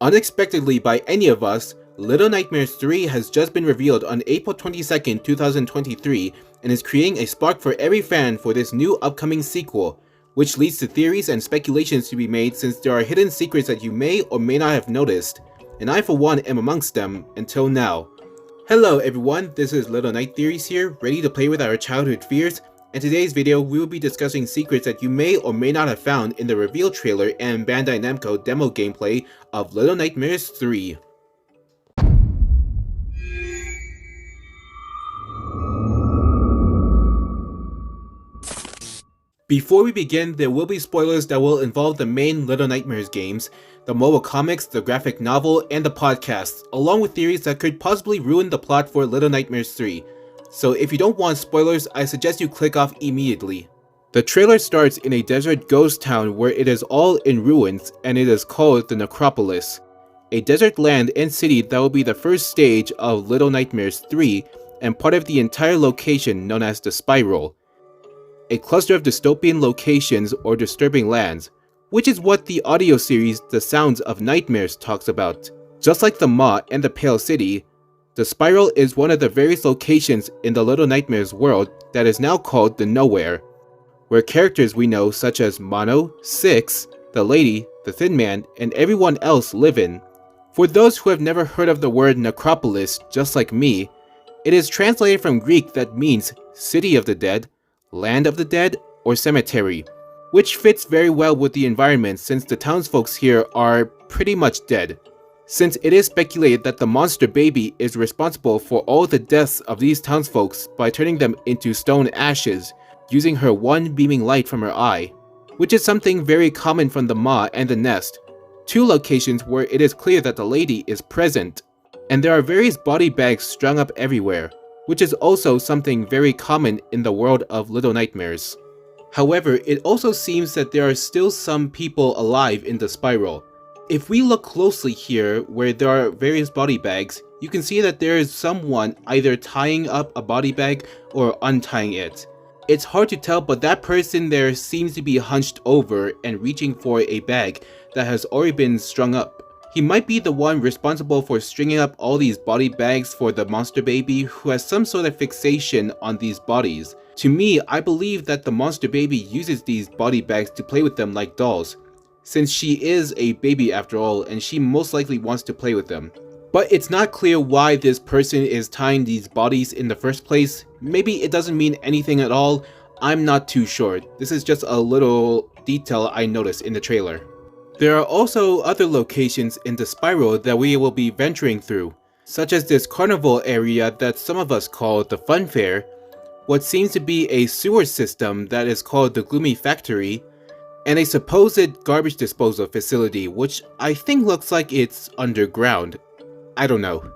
Unexpectedly by any of us, Little Nightmares 3 has just been revealed on April 22nd, 2023 and is creating a spark for every fan for this new upcoming sequel, which leads to theories and speculations to be made since there are hidden secrets that you may or may not have noticed, and I for one am amongst them until now. Hello everyone, this is Little Night Theories here, ready to play with our childhood fears. In today's video, we will be discussing secrets that you may or may not have found in the reveal trailer and Bandai Namco demo gameplay of Little Nightmares 3. Before we begin, there will be spoilers that will involve the main Little Nightmares games, the mobile comics, the graphic novel, and the podcasts, along with theories that could possibly ruin the plot for Little Nightmares 3. So if you don't want spoilers, I suggest you click off immediately. The trailer starts in a desert ghost town where it is all in ruins, and it is called the Necropolis, a desert land and city that will be the first stage of Little Nightmares 3 and part of the entire location known as the Spiral, a cluster of dystopian locations or disturbing lands, which is what the audio series The Sounds of Nightmares talks about. Just like the Maw and the Pale City, the Spiral is one of the various locations in the Little Nightmares world that is now called the Nowhere, where characters we know such as Mono, Six, the Lady, the Thin Man, and everyone else live in. For those who have never heard of the word Necropolis, just like me, it is translated from Greek that means City of the Dead, Land of the Dead, or Cemetery, which fits very well with the environment since the townsfolk here are pretty much dead. Since it is speculated that the monster baby is responsible for all the deaths of these townsfolk by turning them into stone ashes, using her one beaming light from her eye, which is something very common from the Maw and the Nest, two locations where it is clear that the lady is present, and there are various body bags strung up everywhere, which is also something very common in the world of Little Nightmares. However, it also seems that there are still some people alive in the Spiral. If we look closely here where there are various body bags, you can see that there is someone either tying up a body bag or untying it. It's hard to tell, but that person there seems to be hunched over and reaching for a bag that has already been strung up. He might be the one responsible for stringing up all these body bags for the monster baby who has some sort of fixation on these bodies. To me, I believe that the monster baby uses these body bags to play with them like dolls, since she is a baby after all and she most likely wants to play with them. But it's not clear why this person is tying these bodies in the first place. Maybe it doesn't mean anything at all, I'm not too sure. This is just a little detail I noticed in the trailer. There are also other locations in the Spiral that we will be venturing through, such as this carnival area that some of us call the Fun Fair, what seems to be a sewer system that is called the Gloomy Factory, and a supposed garbage disposal facility which I think looks like it's underground. I don't know.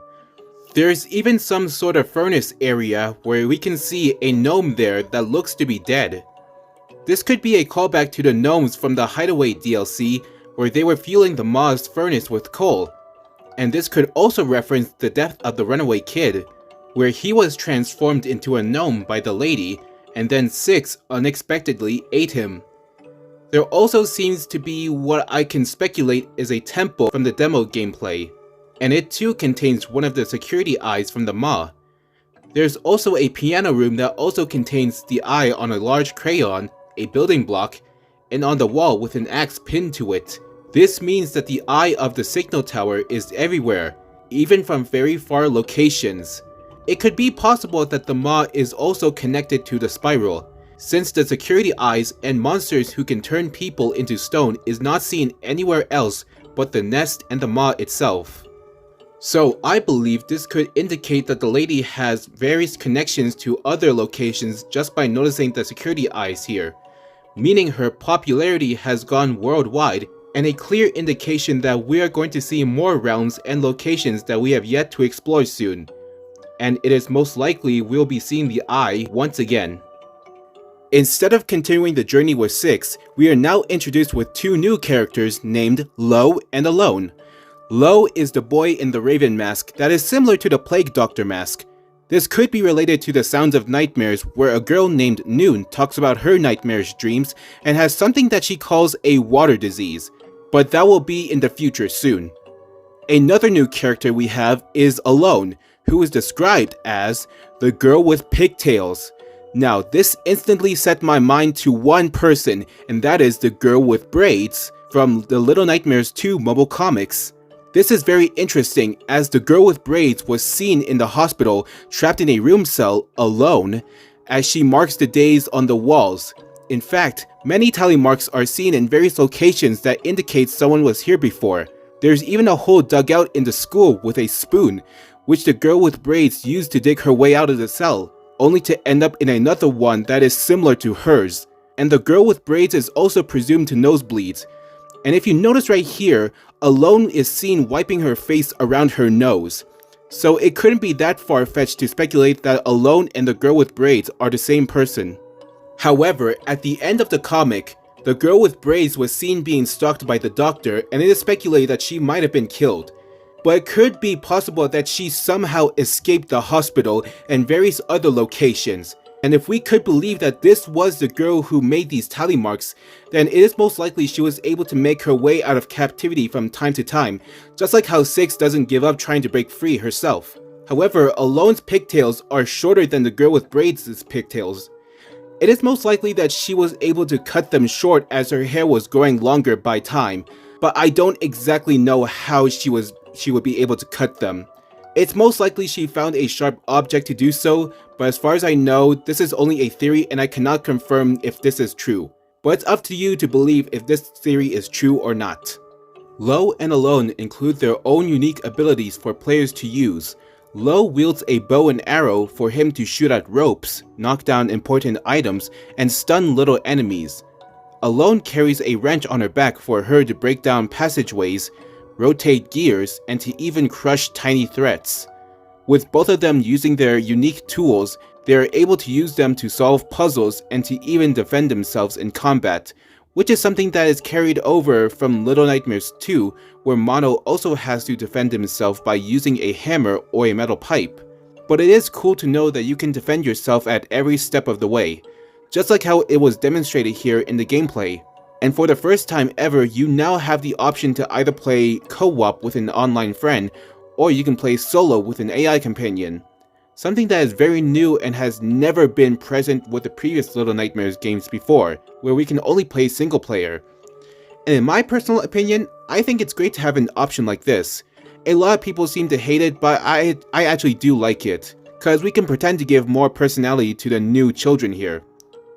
There's even some sort of furnace area where we can see a gnome there that looks to be dead. This could be a callback to the gnomes from the Hideaway DLC where they were fueling the Maw's furnace with coal. And this could also reference the death of the runaway kid, where he was transformed into a gnome by the lady and then Six unexpectedly ate him. There also seems to be what I can speculate is a temple from the demo gameplay, and it too contains one of the security eyes from the Maw. There's also a piano room that also contains the eye on a large crayon, a building block, and on the wall with an axe pinned to it. This means that the eye of the signal tower is everywhere, even from very far locations. It could be possible that the Maw is also connected to the Spiral, since the security eyes and monsters who can turn people into stone is not seen anywhere else but the Nest and the Maw itself. So I believe this could indicate that the lady has various connections to other locations just by noticing the security eyes here, meaning her popularity has gone worldwide and a clear indication that we are going to see more realms and locations that we have yet to explore soon. And it is most likely we'll be seeing the eye once again. Instead of continuing the journey with Six, we are now introduced with two new characters named Lo and Alone. Lo is the boy in the Raven mask that is similar to the Plague Doctor mask. This could be related to the Sounds of Nightmares where a girl named Noon talks about her nightmarish dreams and has something that she calls a water disease, but that will be in the future soon. Another new character we have is Alone, who is described as the girl with pigtails. Now, this instantly set my mind to one person, and that is the girl with braids from the Little Nightmares 2 mobile comics. This is very interesting, as the girl with braids was seen in the hospital trapped in a room cell alone, as she marks the days on the walls. In fact, many tally marks are seen in various locations that indicate someone was here before. There's even a hole dug out in the school with a spoon, which the girl with braids used to dig her way out of the cell, only to end up in another one that is similar to hers. And the girl with braids is also presumed to nosebleed. And if you notice right here, Alone is seen wiping her face around her nose. So it couldn't be that far-fetched to speculate that Alone and the girl with braids are the same person. However, at the end of the comic, the girl with braids was seen being stalked by the doctor, and it is speculated that she might have been killed. But it could be possible that she somehow escaped the hospital and various other locations. And if we could believe that this was the girl who made these tally marks, then it is most likely she was able to make her way out of captivity from time to time, just like how Six doesn't give up trying to break free herself. However, Alone's pigtails are shorter than the girl with braids' pigtails. It is most likely that she was able to cut them short as her hair was growing longer by time, but I don't exactly know how she would be able to cut them. It's most likely she found a sharp object to do so, but as far as I know, this is only a theory and I cannot confirm if this is true. But it's up to you to believe if this theory is true or not. Low and Alone include their own unique abilities for players to use. Low wields a bow and arrow for him to shoot at ropes, knock down important items, and stun little enemies. Alone carries a wrench on her back for her to break down passageways, rotate gears, and to even crush tiny threats. With both of them using their unique tools, they are able to use them to solve puzzles and to even defend themselves in combat, which is something that is carried over from Little Nightmares 2, where Mono also has to defend himself by using a hammer or a metal pipe. But it is cool to know that you can defend yourself at every step of the way, just like how it was demonstrated here in the gameplay. And for the first time ever, you now have the option to either play co-op with an online friend, or you can play solo with an AI companion. Something that is very new and has never been present with the previous Little Nightmares games before, where we can only play single player. And in my personal opinion, I think it's great to have an option like this. A lot of people seem to hate it, but I actually do like it, cause we can pretend to give more personality to the new children here.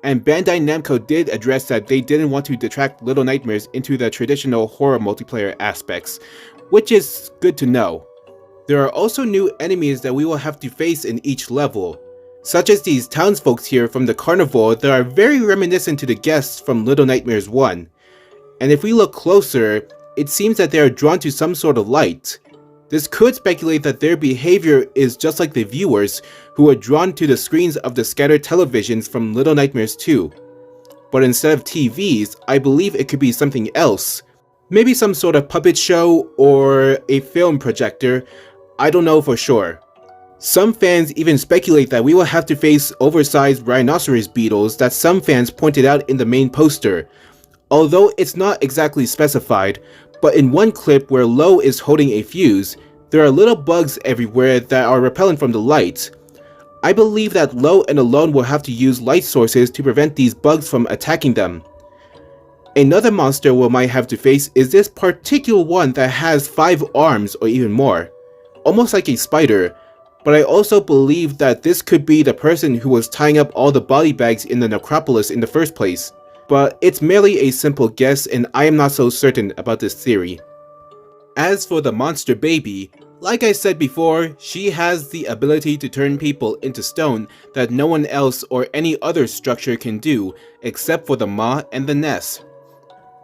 And Bandai Namco did address that they didn't want to detract Little Nightmares into the traditional horror multiplayer aspects, which is good to know. There are also new enemies that we will have to face in each level, such as these townsfolk here from the carnival that are very reminiscent to the guests from Little Nightmares 1. And if we look closer, it seems that they are drawn to some sort of light. This could speculate that their behavior is just like the viewers who are drawn to the screens of the scattered televisions from Little Nightmares 2. But instead of TVs, I believe it could be something else. Maybe some sort of puppet show or a film projector. I don't know for sure. Some fans even speculate that we will have to face oversized rhinoceros beetles that some fans pointed out in the main poster. Although it's not exactly specified, but in one clip where Low is holding a fuse, there are little bugs everywhere that are repellent from the light. I believe that Low and Alone will have to use light sources to prevent these bugs from attacking them. Another monster we might have to face is this particular one that has 5 arms or even more, almost like a spider, but I also believe that this could be the person who was tying up all the body bags in the Necropolis in the first place. But it's merely a simple guess and I am not so certain about this theory. As for the monster baby, like I said before, she has the ability to turn people into stone that no one else or any other structure can do except for the maw and the nest.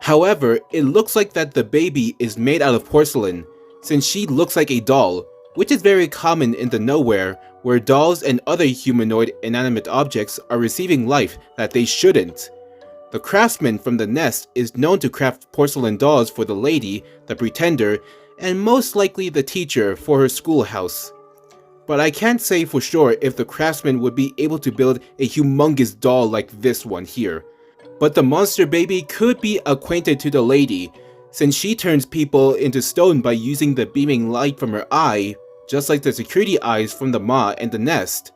However, it looks like that the baby is made out of porcelain, since she looks like a doll, which is very common in the nowhere, where dolls and other humanoid inanimate objects are receiving life that they shouldn't. The craftsman from the nest is known to craft porcelain dolls for the lady, the pretender, and most likely the teacher for her schoolhouse. But I can't say for sure if the craftsman would be able to build a humongous doll like this one here. But the monster baby could be acquainted to the lady, since she turns people into stone by using the beaming light from her eye, just like the security eyes from the Ma and the nest.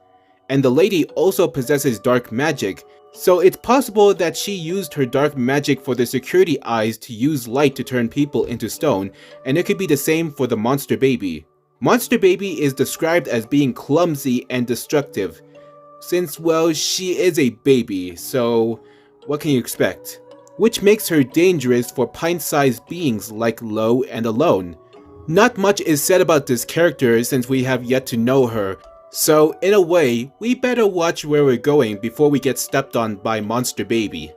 And the lady also possesses dark magic, so it's possible that she used her dark magic for the security eyes to use light to turn people into stone, and it could be the same for the monster baby. Monster baby is described as being clumsy and destructive, since, well, she is a baby, so what can you expect? Which makes her dangerous for pint-sized beings like Lo and Alone. Not much is said about this character since we have yet to know her, so in a way, we better watch where we're going before we get stepped on by Monster Baby.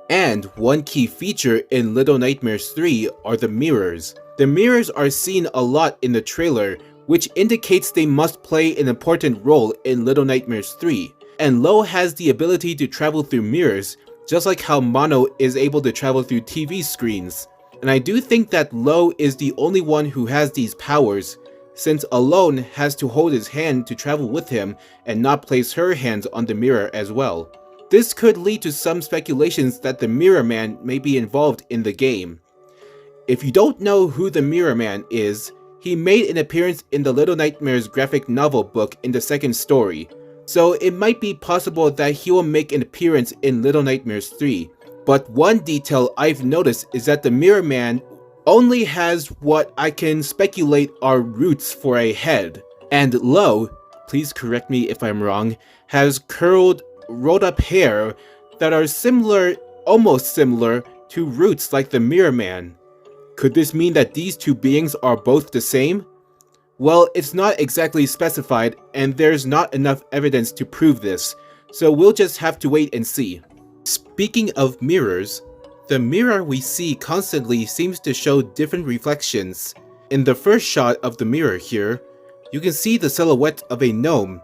And one key feature in Little Nightmares 3 are the mirrors. The mirrors are seen a lot in the trailer, which indicates they must play an important role in Little Nightmares 3. And Lo has the ability to travel through mirrors, just like how Mono is able to travel through TV screens. And I do think that Lo is the only one who has these powers, since Alone has to hold his hand to travel with him and not place her hands on the mirror as well. This could lead to some speculations that the Mirror Man may be involved in the game. If you don't know who the Mirror Man is, he made an appearance in the Little Nightmares graphic novel book in the second story, so it might be possible that he will make an appearance in Little Nightmares 3. But one detail I've noticed is that the Mirror Man only has what I can speculate are roots for a head, and Lo, please correct me if I'm wrong, has curled, rolled up hair that are similar, almost similar, to roots like the Mirror Man. Could this mean that these two beings are both the same? Well, it's not exactly specified, and there's not enough evidence to prove this, so we'll just have to wait and see. Speaking of mirrors, the mirror we see constantly seems to show different reflections. In the first shot of the mirror here, you can see the silhouette of a gnome.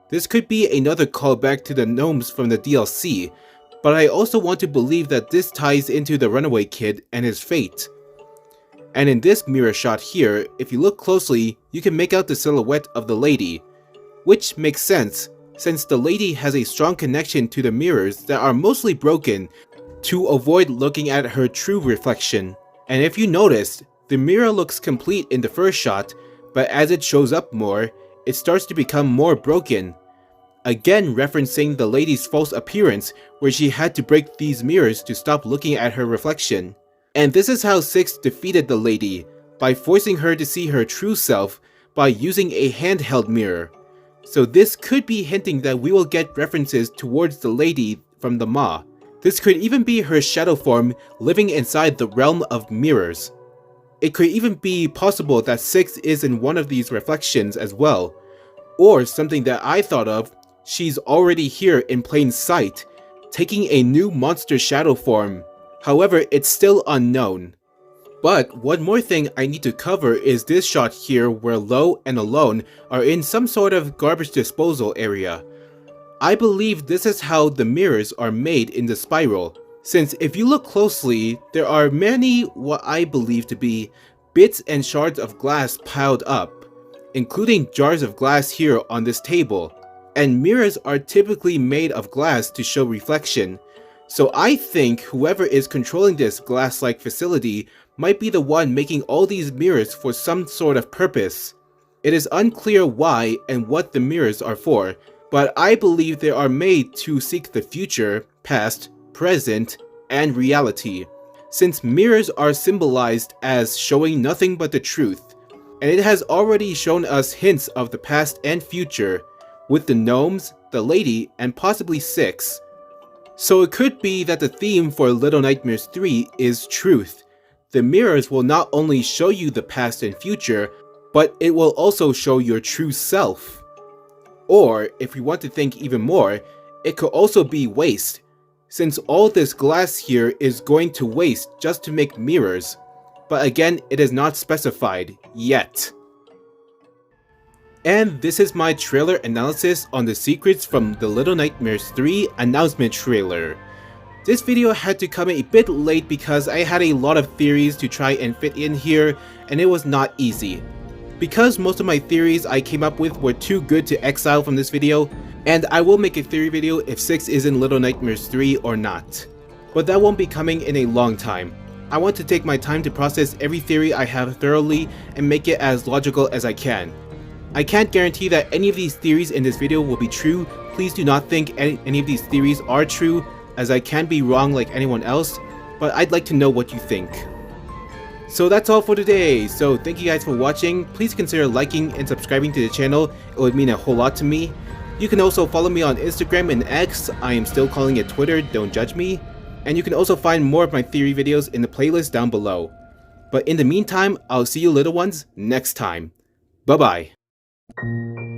This could be another callback to the gnomes from the DLC, but I also want to believe that this ties into the runaway kid and his fate. And in this mirror shot here, if you look closely, you can make out the silhouette of the lady, which makes sense, since the lady has a strong connection to the mirrors that are mostly broken to avoid looking at her true reflection. And if you noticed, the mirror looks complete in the first shot, but as it shows up more, it starts to become more broken. Again referencing the lady's false appearance where she had to break these mirrors to stop looking at her reflection. And this is how Six defeated the lady, by forcing her to see her true self by using a handheld mirror. So this could be hinting that we will get references towards the lady from the Ma. This could even be her shadow form living inside the realm of mirrors. It could even be possible that Six is in one of these reflections as well. Or something that I thought of, she's already here in plain sight, taking a new monster shadow form. However, it's still unknown. But one more thing I need to cover is this shot here where Lo and Alone are in some sort of garbage disposal area. I believe this is how the mirrors are made in the spiral, since if you look closely, there are many what I believe to be bits and shards of glass piled up, including jars of glass here on this table. And mirrors are typically made of glass to show reflection. So I think whoever is controlling this glass-like facility might be the one making all these mirrors for some sort of purpose. It is unclear why and what the mirrors are for, but I believe they are made to seek the future, past, present, and reality, since mirrors are symbolized as showing nothing but the truth, and it has already shown us hints of the past and future, with the gnomes, the lady, and possibly Six. So it could be that the theme for Little Nightmares 3 is truth. The mirrors will not only show you the past and future, but it will also show your true self. Or, if we want to think even more, it could also be waste, since all this glass here is going to waste just to make mirrors. But again, it is not specified, yet. And this is my trailer analysis on the secrets from the Little Nightmares 3 announcement trailer. This video had to come a bit late because I had a lot of theories to try and fit in here, and it was not easy. Because most of my theories I came up with were too good to exile from this video, and I will make a theory video if Six is in Little Nightmares 3 or not. But that won't be coming in a long time. I want to take my time to process every theory I have thoroughly and make it as logical as I can. I can't guarantee that any of these theories in this video will be true. Please do not think any of these theories are true, as I can be wrong like anyone else, but I'd like to know what you think. So that's all for today, so thank you guys for watching. Please consider liking and subscribing to the channel, it would mean a whole lot to me. You can also follow me on Instagram and X, I am still calling it Twitter, don't judge me. And you can also find more of my theory videos in the playlist down below. But in the meantime, I'll see you little ones next time. Bye bye.